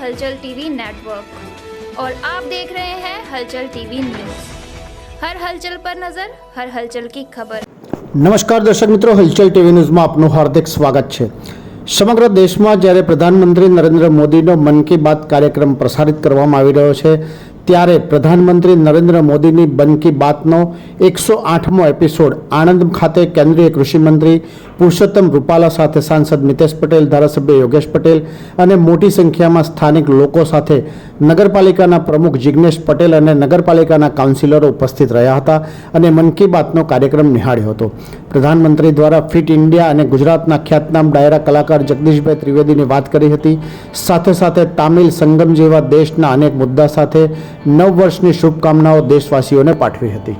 हलचल TV network और आप देख रहे हैं हलचल टीवी न्यूज़। हर हलचल पर नजर, हर हलचल की खबर। नमस्कार दर्शक मित्रों, हलचल टीवी न्यूज़ में आपનું હાર્દિક સ્વાગત છે। સમગ્ર દેશમાં જ્યારે પ્રધાનમંત્રી નરેન્દ્ર મોદીનો મન કી બાત કાર્યક્રમ પ્રસારિત કરવામાં આવી રહ્યો છે, ત્યારે પ્રધાનમંત્રી નરેન્દ્ર મોદીની મન કી બાતનો 108મો એપિસોડ આણંદ ખાતે કેન્દ્રીય કૃષિ મંત્રી પુરુષોત્તમ રૂપાલા સાથે સાંસદ મિતેશ પટેલ, ધારાસભ્ય યોગેશ પટેલ અને મોટી સંખ્યામાં સ્થાનિક લોકો સાથે નગરપાલિકાના પ્રમુખ જિગ્નેશ પટેલ અને નગરપાલિકાના કાઉન્સિલરો ઉપસ્થિત રહ્યા હતા અને મન કી બાતનો કાર્યક્રમ નિહાળ્યો હતો। પ્રધાનમંત્રી દ્વારા ફિટ ઇન્ડિયા અને ગુજરાતના ખ્યાતનામ ડાયરા કલાકાર જગદીશભાઈ ત્રિવેદીની વાત કરી હતી। સાથે સાથે તામિલ સંગમ જેવા દેશના અનેક મુદ્દા સાથે નવ વર્ષની શુભકામનાઓ દેશવાસીઓને પાઠવી હતી।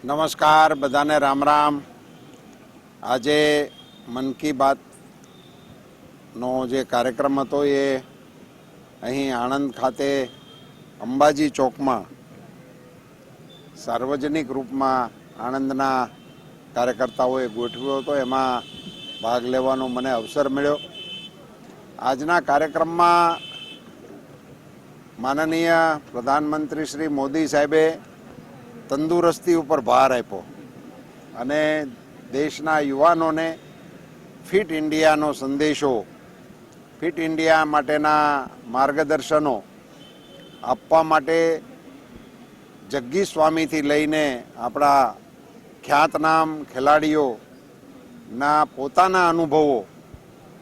નમસ્કાર બધાને, રામ રામ। આજે મન કી બાતનો જે કાર્યક્રમ હતો એ અહીં આણંદ ખાતે અંબાજી ચોકમાં સાર્વજનિક રૂપમાં આણંદના કાર્યકર્તાઓએ ગોઠવ્યો હતો। એમાં ભાગ લેવાનો મને અવસર મળ્યો। આજના કાર્યક્રમમાં માનનીય પ્રધાનમંત્રી શ્રી મોદી સાહેબે તંદુરસ્તી ઉપર ભાર આપ્યો અને દેશના યુવાનોને ફિટ ઇન્ડિયાનો સંદેશો, ફિટ ઇન્ડિયા માટેના માર્ગદર્શનો આપવા માટે જગ્ગીશ સ્વામીથી લઈને આપણા ખ્યાતનામ ખેલાડીઓના પોતાના અનુભવો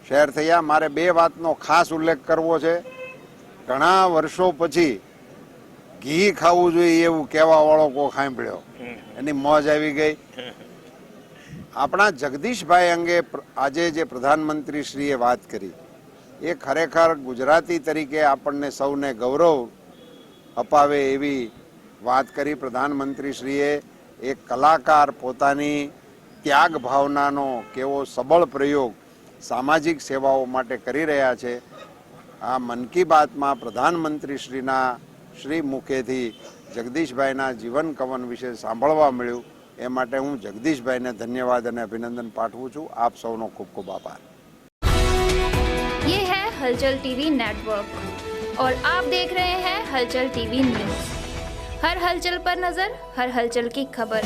શેર થયા। મારે બે વાતનો ખાસ ઉલ્લેખ કરવો છે। ઘણા વર્ષો પછી ઘી ખાવું જોઈએ એવું કહેવા વાળો કોઈ સાંભળ્યો, એની મોજ આવી ગઈ। આપણા જગદીશભાઈ અંગે આજે જે પ્રધાનમંત્રી શ્રીએ વાત કરી એ ખરેખર ગુજરાતી તરીકે આપણને સૌને ગૌરવ અપાવે એવી વાત કરી। પ્રધાનમંત્રી શ્રીએ એક કલાકાર પોતાની ત્યાગ ભાવનાનો કેવો સબળ પ્રયોગ સામાજિક સેવાઓ માટે કરી રહ્યા છે। આ મન કી બાતમાં પ્રધાનમંત્રી શ્રી મુખેથી જગદીશભાઈના જીવન કવન વિશે સાંભળવા મળ્યું, એ માટે હું જગદીશભાઈને ધન્યવાદ અને અભિનંદન પાઠવું છું। આપ સૌનો ખૂબ ખૂબ આભાર। ये है हलचल टीवी नेटवर्क और आप देख रहे हैं हलचल टीवी न्यूज़। हर हलचल पर नजर, हर हलचल की खबर।